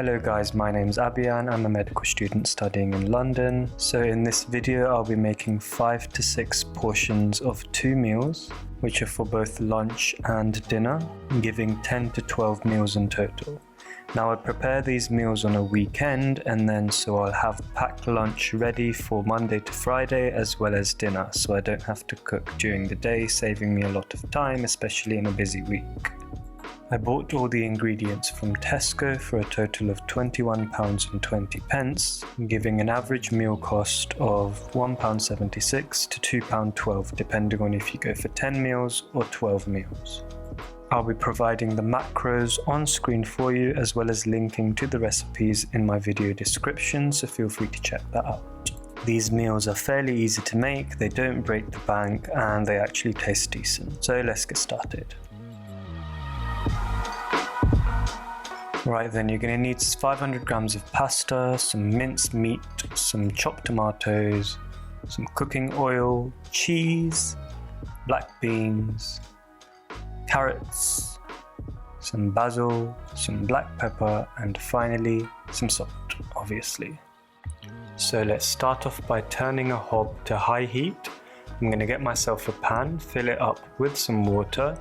Hello guys, my name's Abiyan. I'm a medical student studying in London. So in this video I'll be making 5 to 6 portions of 2 meals, which are for both lunch and dinner, giving 10 to 12 meals in total. Now I prepare these meals on a weekend, and then so I'll have packed lunch ready for Monday to Friday as well as dinner, so I don't have to cook during the day, saving me a lot of time, especially in a busy week. I bought all the ingredients from Tesco for a total of £21.20, giving an average meal cost of £1.76 to £2.12, depending on if you go for 10 meals or 12 meals. I'll be providing the macros on screen for you, as well as linking to the recipes in my video description, so feel free to check that out. These meals are fairly easy to make, they don't break the bank, and they actually taste decent. So let's get started. Right then, you're going to need 500 grams of pasta, some minced meat, some chopped tomatoes, some cooking oil, cheese, black beans, carrots, some basil, some black pepper, and finally some salt, obviously. So let's start off by turning a hob to high heat. I'm going to get myself a pan, fill it up with some water,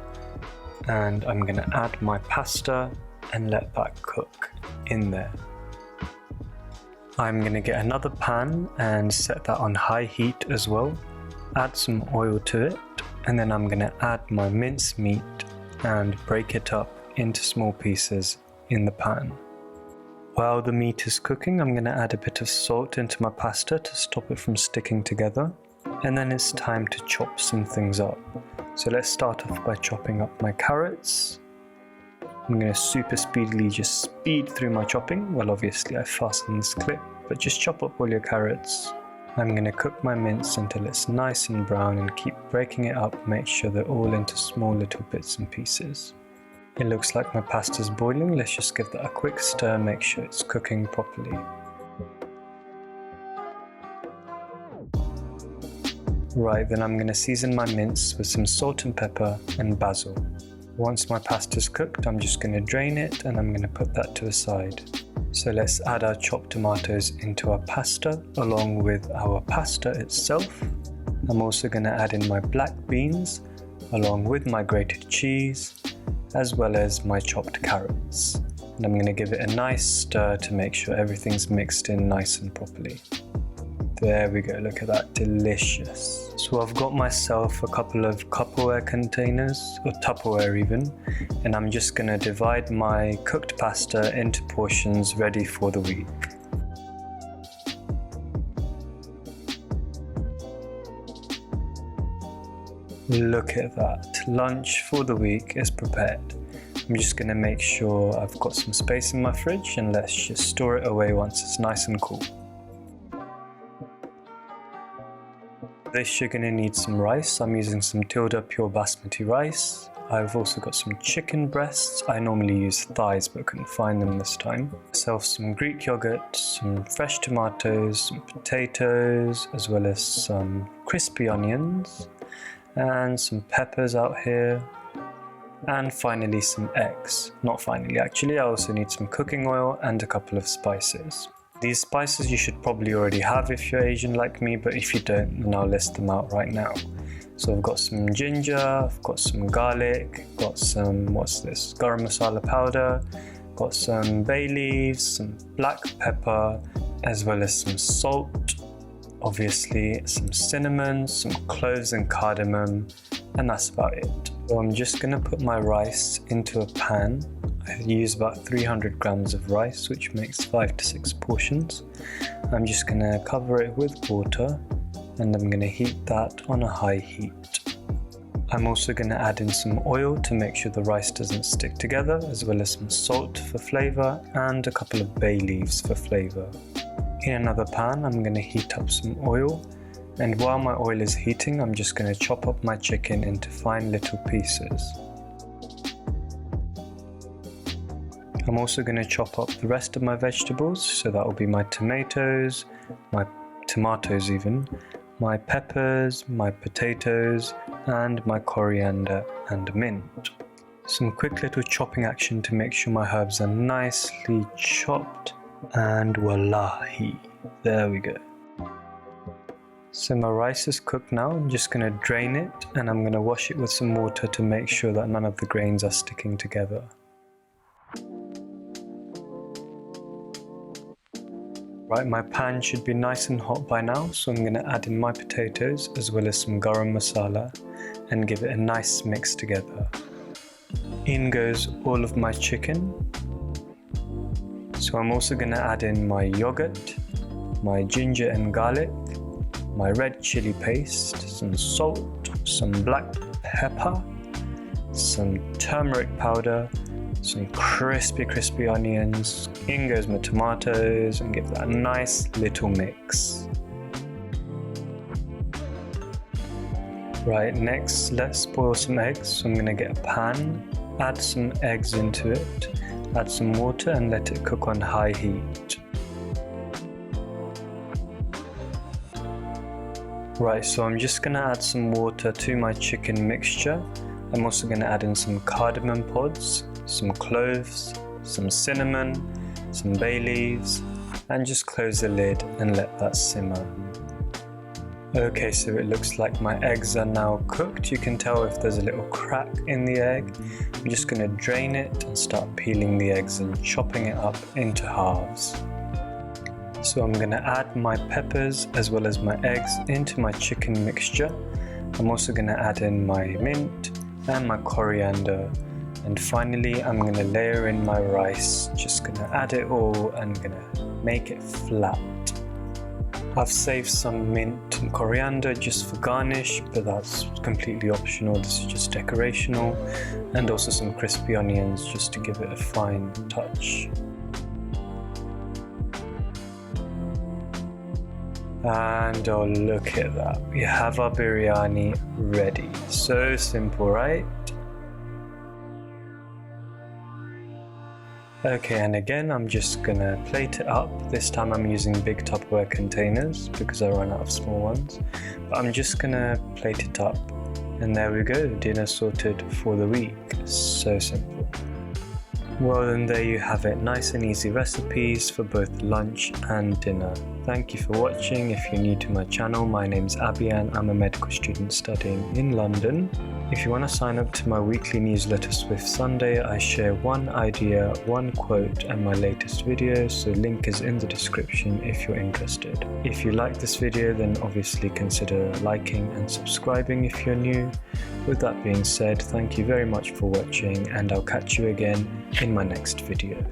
and I'm going to add my pasta and let that cook in there. I'm going to get another pan and set that on high heat as well, add some oil to it, and then I'm going to add my minced meat and break it up into small pieces in the pan. While the meat is cooking, I'm going to add a bit of salt into my pasta to stop it from sticking together, and then it's time to chop some things up. So let's start off by chopping up my carrots. I'm going to super speedily just speed through my chopping. Well, obviously I fasten this clip, but just chop up all your carrots. I'm going to cook my mince until it's nice and brown and keep breaking it up, make sure they're all into small little bits and pieces. It looks like my pasta's boiling, let's just give that a quick stir, make sure it's cooking properly. Right, then I'm going to season my mince with some salt and pepper and basil. Once my pasta's cooked, I'm just going to drain it and I'm going to put that to the side. So let's add our chopped tomatoes into our pasta along with our pasta itself. I'm also going to add in my black beans along with my grated cheese, as well as my chopped carrots. And I'm going to give it a nice stir to make sure everything's mixed in nice and properly. There we go, look at that, delicious. So I've got myself a couple of Cupperware containers, or Tupperware even, and I'm just going to divide my cooked pasta into portions ready for the week. Look at that, lunch for the week is prepared. I'm just going to make sure I've got some space in my fridge, and let's just store it away once it's nice and cool. For this you're going to need some rice. I'm using some Tilda pure basmati rice. I've also got some chicken breasts. I normally use thighs but couldn't find them this time. Myself some Greek yogurt, some fresh tomatoes, some potatoes, as well as some crispy onions, and some peppers out here, and finally some eggs. Not finally actually, I also need some cooking oil and a couple of spices. These spices you should probably already have if you're Asian like me, but if you don't, then I'll list them out right now. So I've got some ginger, I've got some garlic, got some, garam masala powder, got some bay leaves, some black pepper, as well as some salt, obviously some cinnamon, some cloves and cardamom, and that's about it. So I'm just going to put my rice into a pan. I use about 300 grams of rice, which makes 5 to 6 portions. I'm just going to cover it with water, and I'm going to heat that on a high heat. I'm also going to add in some oil to make sure the rice doesn't stick together, as well as some salt for flavour and a couple of bay leaves for flavour. In another pan, I'm going to heat up some oil, and while my oil is heating, I'm just going to chop up my chicken into fine little pieces. I'm also going to chop up the rest of my vegetables, so that will be my tomatoes, my peppers, my potatoes, and my coriander and mint. Some quick little chopping action to make sure my herbs are nicely chopped, and wallahi, there we go. So my rice is cooked now. I'm just going to drain it and I'm going to wash it with some water to make sure that none of the grains are sticking together. Right, my pan should be nice and hot by now, so I'm going to add in my potatoes as well as some garam masala and give it a nice mix together. In goes all of my chicken. So I'm also going to add in my yogurt, my ginger and garlic, my red chili paste, some salt, some black pepper, some turmeric powder, some crispy onions. In goes my tomatoes and give that a nice little mix. Right, next let's boil some eggs. So I'm going to get a pan, add some eggs into it, add some water and let it cook on high heat. Right, so I'm just going to add some water to my chicken mixture. I'm also going to add in some cardamom pods, some cloves, some cinnamon, some bay leaves, and just close the lid and let that simmer. Okay, so it looks like my eggs are now cooked. You can tell if there's a little crack in the egg. I'm just going to drain it and start peeling the eggs and chopping it up into halves. So I'm going to add my peppers as well as my eggs into my chicken mixture. I'm also going to add in my mint and my coriander. And finally, I'm going to layer in my rice. Just going to add it all and going to make it flat. I've saved some mint and coriander just for garnish, but that's completely optional. This is just decorational. And also some crispy onions just to give it a fine touch. And oh, look at that. We have our biryani ready. So simple, right? Okay, and again, I'm just gonna plate it up. This time I'm using big Tupperware containers because I ran out of small ones. But I'm just gonna plate it up. And there we go, dinner sorted for the week. So simple. Well then, there you have it. Nice and easy recipes for both lunch and dinner. Thank you for watching. If you're new to my channel, my name's Abby and I'm a medical student studying in London. If you want to sign up to my weekly newsletter Swift Sunday, I share one idea, one quote and my latest video, so link is in the description if you're interested. If you like this video, then obviously consider liking and subscribing if you're new. With that being said, thank you very much for watching and I'll catch you again in my next video.